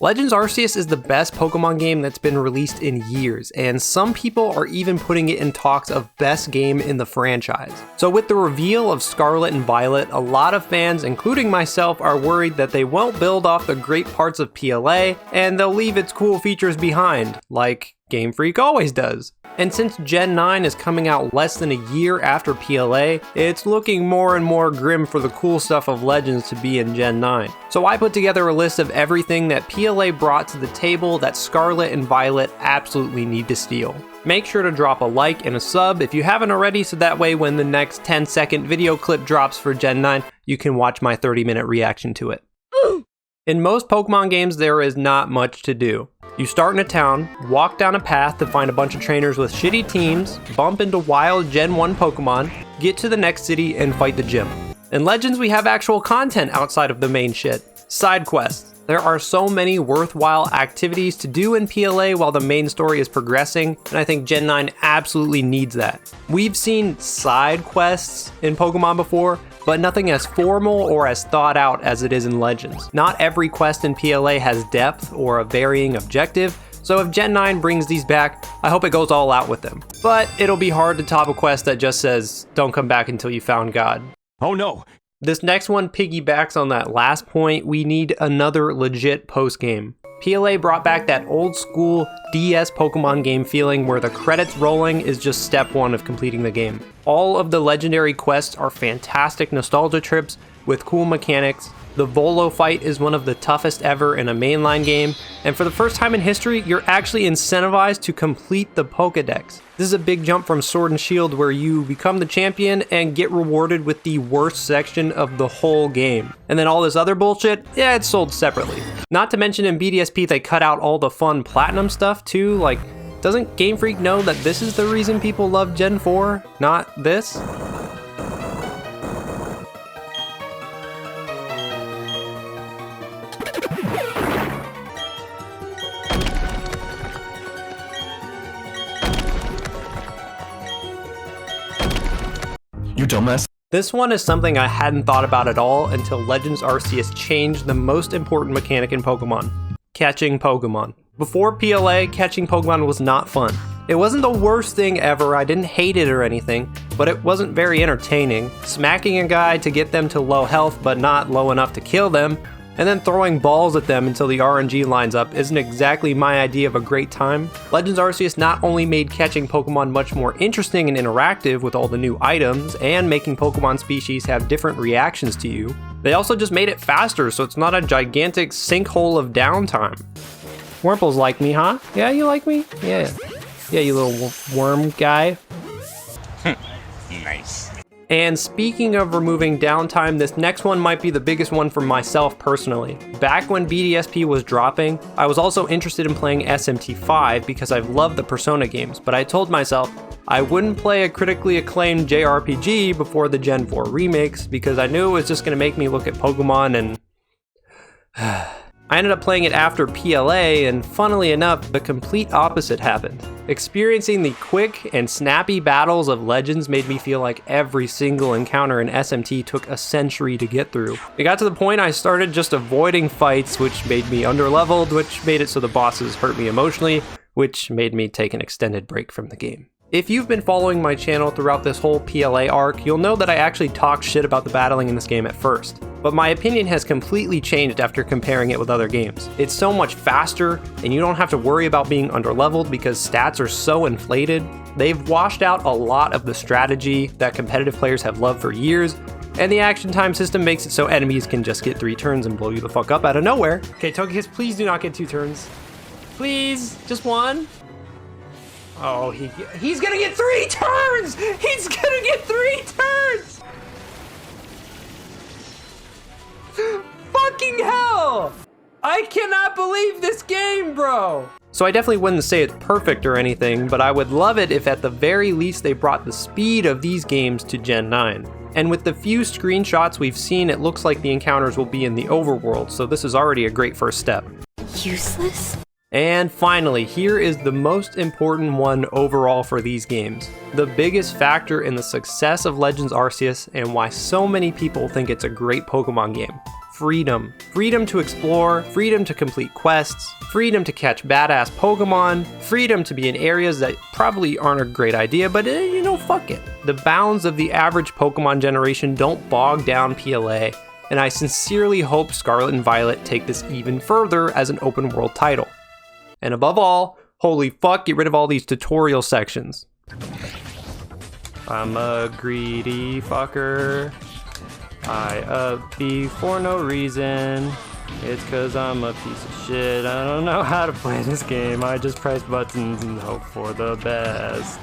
Legends Arceus is the best Pokemon game that's been released in years, and some people are even putting it in talks of best game in the franchise. So with the reveal of Scarlet and Violet, a lot of fans, including myself, are worried that they won't build off the great parts of PLA, and they'll leave its cool features behind, like Game Freak always does. And since Gen 9 is coming out less than a year after PLA, it's looking more and more grim for the cool stuff of Legends to be in Gen 9. So I put together a list of everything that PLA brought to the table that Scarlet and Violet absolutely need to steal. Make sure to drop a like and a sub if you haven't already, so that way when the next 10-second video clip drops for Gen 9, you can watch my 30-minute reaction to it. In most Pokemon games, there is not much to do. You start in a town, walk down a path to find a bunch of trainers with shitty teams, bump into wild Gen 1 Pokemon, get to the next city, and fight the gym. In Legends, we have actual content outside of the main shit. Side quests. There are so many worthwhile activities to do in PLA while the main story is progressing, and I think Gen 9 absolutely needs that. We've seen side quests in Pokemon before, but nothing as formal or as thought out as it is in Legends. Not every quest in PLA has depth or a varying objective, so if Gen 9 brings these back, I hope it goes all out with them. But it'll be hard to top a quest that just says, "Don't come back until you found God." Oh no! This next one piggybacks on that last point. We need another legit post-game. PLA brought back that old school DS Pokemon game feeling where the credits rolling is just step one of completing the game. All of the legendary quests are fantastic nostalgia trips with cool mechanics. The Volo fight is one of the toughest ever in a mainline game, and for the first time in history, you're actually incentivized to complete the Pokédex. This is a big jump from Sword and Shield where you become the champion and get rewarded with the worst section of the whole game. And then all this other bullshit, yeah, it's sold separately. Not to mention in BDSP they cut out all the fun platinum stuff too, like, doesn't Game Freak know that this is the reason people love Gen 4, not this? You dumbass. This one is something I hadn't thought about at all until Legends Arceus changed the most important mechanic in Pokemon: catching Pokemon. Before PLA, catching Pokemon was not fun. It wasn't the worst thing ever, I didn't hate it or anything, but it wasn't very entertaining. Smacking a guy to get them to low health but not low enough to kill them, and then throwing balls at them until the RNG lines up isn't exactly my idea of a great time. Legends Arceus not only made catching Pokemon much more interesting and interactive with all the new items and making Pokemon species have different reactions to you, they also just made it faster so it's not a gigantic sinkhole of downtime. Wurmple's like me, huh? Yeah, you like me? Yeah. Yeah, you little worm guy. Nice. And speaking of removing downtime, this next one might be the biggest one for myself personally. Back when BDSP was dropping, I was also interested in playing SMT5 because I've loved the Persona games, but I told myself I wouldn't play a critically acclaimed JRPG before the Gen 4 remakes because I knew it was just going to make me look at Pokemon and... I ended up playing it after PLA, and funnily enough, the complete opposite happened. Experiencing the quick and snappy battles of Legends made me feel like every single encounter in SMT took a century to get through. It got to the point I started just avoiding fights, which made me underleveled, which made it so the bosses hurt me emotionally, which made me take an extended break from the game. If you've been following my channel throughout this whole PLA arc, you'll know that I actually talked shit about the battling in this game at first. But my opinion has completely changed after comparing it with other games. It's so much faster, and you don't have to worry about being underleveled because stats are so inflated. They've washed out a lot of the strategy that competitive players have loved for years, and the action time system makes it so enemies can just get 3 turns and blow you the fuck up out of nowhere. Okay, Togekiss, please do not get 2 turns. Please, just 1. Oh, he's gonna get 3 turns! He's gonna get 3 turns! Fucking hell! I cannot believe this game, bro! So I definitely wouldn't say it's perfect or anything, but I would love it if at the very least they brought the speed of these games to Gen 9. And with the few screenshots we've seen, it looks like the encounters will be in the overworld, so this is already a great first step. Useless? And finally, here is the most important one overall for these games. The biggest factor in the success of Legends Arceus and why so many people think it's a great Pokemon game. freedom. Freedom to explore, freedom to complete quests, freedom to catch badass Pokemon, freedom to be in areas that probably aren't a great idea, but fuck it. The bounds of the average Pokemon generation don't bog down PLA, and I sincerely hope Scarlet and Violet take this even further as an open world title. And above all, holy fuck, get rid of all these tutorial sections. I'm a greedy fucker. I up beef for no reason. It's cause I'm a piece of shit. I don't know how to play this game. I just press buttons and hope for the best.